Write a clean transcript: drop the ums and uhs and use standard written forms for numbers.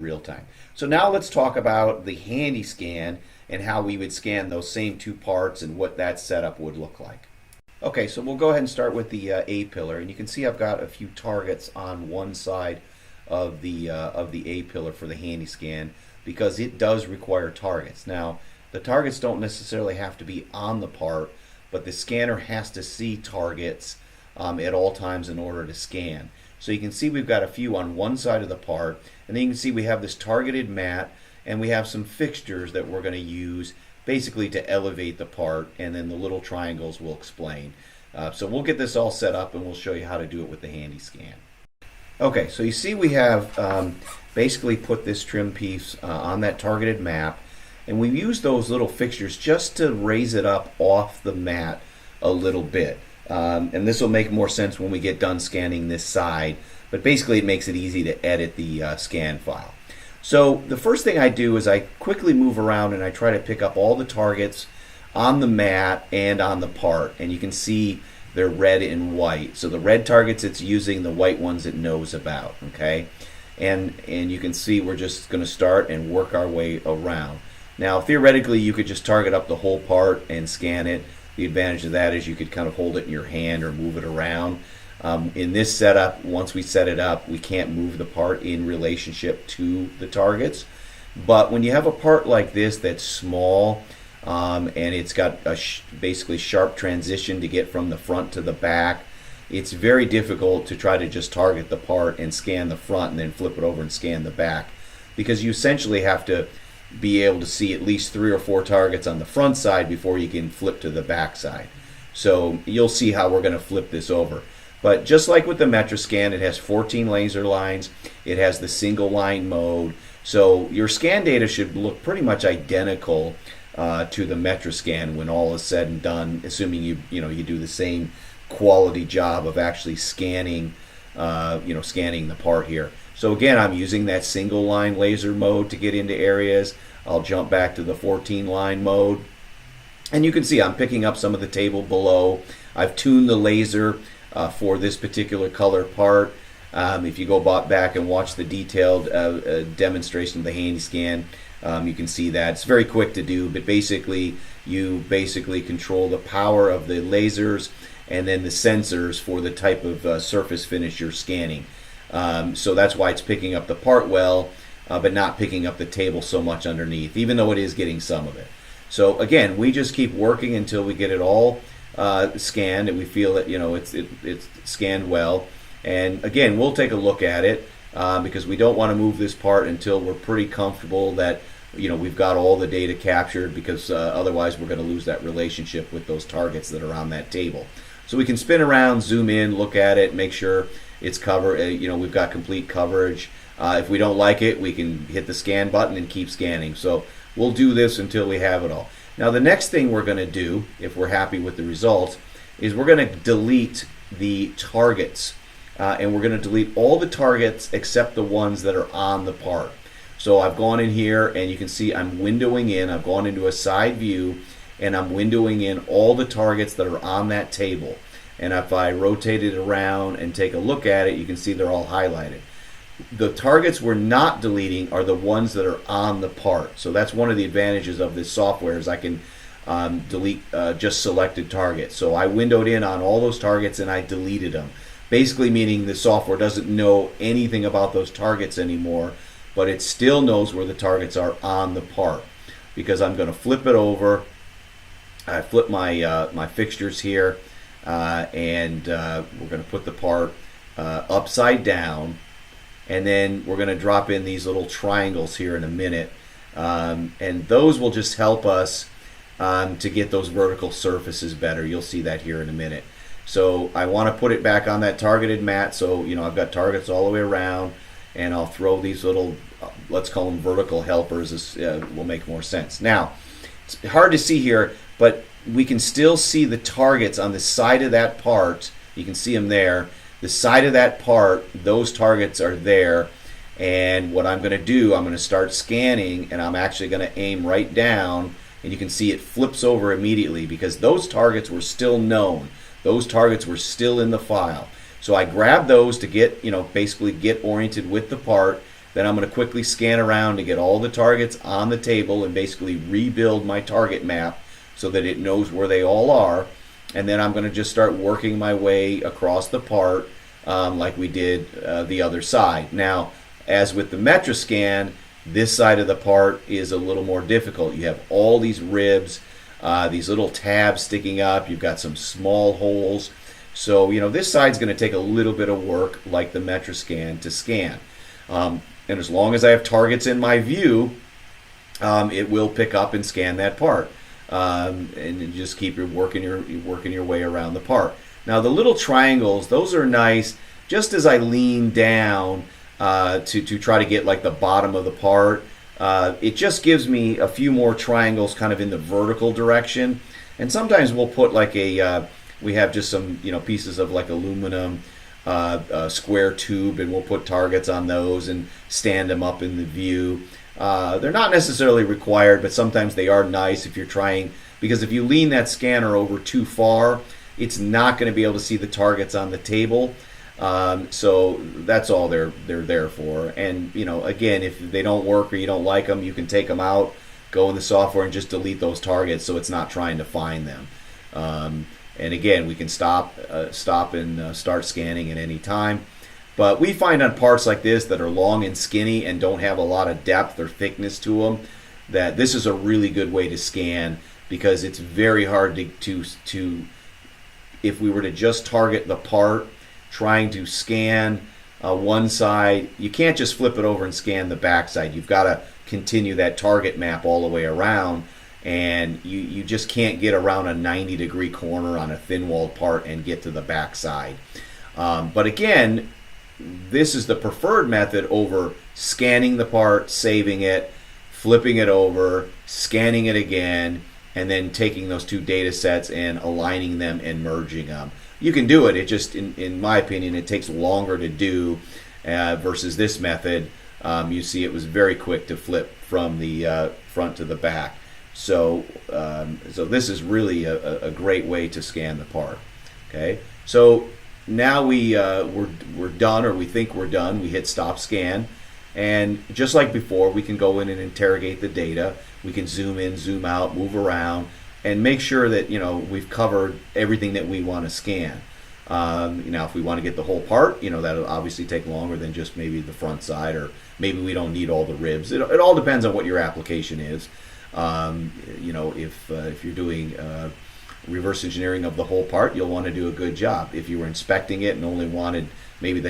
real time. So now let's talk about the HandySCAN and how we would scan those same two parts and what that setup would look like. Okay, so we'll go ahead and start with the A pillar, and you can see I've got a few targets on one side of the A pillar for the HandySCAN because it does require targets. Now, the targets don't necessarily have to be on the part, but the scanner has to see targets at all times in order to scan. So you can see we've got a few on one side of the part, and then you can see we have this targeted mat, and we have some fixtures that we're going to use basically to elevate the part, and then the little triangles will explain. So we'll get this all set up and we'll show you how to do it with the HandySCAN. Okay, so you see we have basically put this trim piece on that targeted map, and we use those little fixtures just to raise it up off the mat a little bit. And this will make more sense when we get done scanning this side, but basically it makes it easy to edit the scan file. So the first thing I do is I quickly move around and I try to pick up all the targets on the mat and on the part, and you can see they're red and white. So the red targets it's using, the white ones it knows about, okay? And you can see we're just going to start and work our way around. Now theoretically you could just target up the whole part and scan it. The advantage of that is you could kind of hold it in your hand or move it around. In this setup, once we set it up, we can't move the part in relationship to the targets. But when you have a part like this that's small and it's got a basically sharp transition to get from the front to the back, it's very difficult to try to just target the part and scan the front and then flip it over and scan the back, because you essentially have to be able to see at least 3 or 4 targets on the front side before you can flip to the back side. So you'll see how we're going to flip this over. But just like with the MetraSCAN, it has 14 laser lines. It has the single line mode. So your scan data should look pretty much identical to the MetraSCAN when all is said and done, assuming you do the same quality job of actually scanning scanning the part here. So again, I'm using that single line laser mode to get into areas. I'll jump back to the 14 line mode, and you can see I'm picking up some of the table below. I've tuned the laser for this particular color part. If you go back and watch the detailed demonstration of the HandySCAN, you can see that it's very quick to do, but basically you control the power of the lasers and then the sensors for the type of surface finish you're scanning. So that's why it's picking up the part well, but not picking up the table so much underneath, even though it is getting some of it. So again, we just keep working until we get it all scanned and we feel that it's scanned well. And again, we'll take a look at it because we don't want to move this part until we're pretty comfortable that we've got all the data captured, because otherwise we're going to lose that relationship with those targets that are on that table. So we can spin around, zoom in, look at it, make sure it's covered. We've got complete coverage. If we don't like it, we can hit the scan button and keep scanning. So we'll do this until we have it all. Now the next thing we're going to do, if we're happy with the results, is we're going to delete the targets. And we're going to delete all the targets except the ones that are on the part. So I've gone in here and you can see I'm windowing in. I've gone into a side view and I'm windowing in all the targets that are on that table. And if I rotate it around and take a look at it, you can see they're all highlighted. The targets we're not deleting are the ones that are on the part. So that's one of the advantages of this software, is I can delete just selected targets. So I windowed in on all those targets and I deleted them. Basically meaning the software doesn't know anything about those targets anymore, but it still knows where the targets are on the part. Because I'm going to flip it over. I flip my fixtures here. And we're going to put the part upside down, and then we're going to drop in these little triangles here in a minute, and those will just help us to get those vertical surfaces better. You'll see that here in a minute. So I want to put it back on that targeted mat, so I've got targets all the way around, and I'll throw these little, let's call them vertical helpers. This will make more sense. Now, it's hard to see here, but we can still see the targets on the side of that part. You can see them there. The side of that part, those targets are there. And what I'm going to do, I'm going to start scanning, and I'm actually going to aim right down, and you can see it flips over immediately because those targets were still known. Those targets were still in the file. So I grab those to get, basically get oriented with the part. Then I'm going to quickly scan around to get all the targets on the table and basically rebuild my target map so that it knows where they all are. And then I'm going to just start working my way across the part like we did the other side. Now, as with the MetraSCAN, this side of the part is a little more difficult. You have all these ribs, these little tabs sticking up. You've got some small holes. So, this side's going to take a little bit of work like the MetraSCAN to scan. And as long as I have targets in my view, it will pick up and scan that part. And you just keep working your way around the part. Now the little triangles, those are nice just as I lean down to try to get like the bottom of the part. It just gives me a few more triangles kind of in the vertical direction. And sometimes we'll put like we have just some pieces of like aluminum square tube, and we'll put targets on those and stand them up in the view. They're not necessarily required, but sometimes they are nice if you're trying, because if you lean that scanner over too far, it's not going to be able to see the targets on the table. So that's all they're there for. And again, if they don't work or you don't like them, you can take them out, go in the software, and just delete those targets so it's not trying to find them. And again, we can stop and start scanning at any time. But we find on parts like this that are long and skinny and don't have a lot of depth or thickness to them, that this is a really good way to scan, because it's very hard to if we were to just target the part, trying to scan one side, you can't just flip it over and scan the back side. You've got to continue that target map all the way around, and you just can't get around a 90-degree corner on a thin-walled part and get to the back side. But again, this is the preferred method over scanning the part, saving it, flipping it over, scanning it again, and then taking those two data sets and aligning them and merging them. You can do it. It just, in my opinion, it takes longer to do versus this method. You see it was very quick to flip from the front to the back. So this is really a great way to scan the part. Okay, so now we're done, or we think we're done. We hit stop scan, and just like before, we can go in and interrogate the data. We can zoom in, zoom out, move around, and make sure that we've covered everything that we want to scan. Now, if we want to get the whole part, that'll obviously take longer than just maybe the front side, or maybe we don't need all the ribs. It all depends on what your application is. If you're doing reverse engineering of the whole part, you'll want to do a good job. If you were inspecting it and only wanted maybe the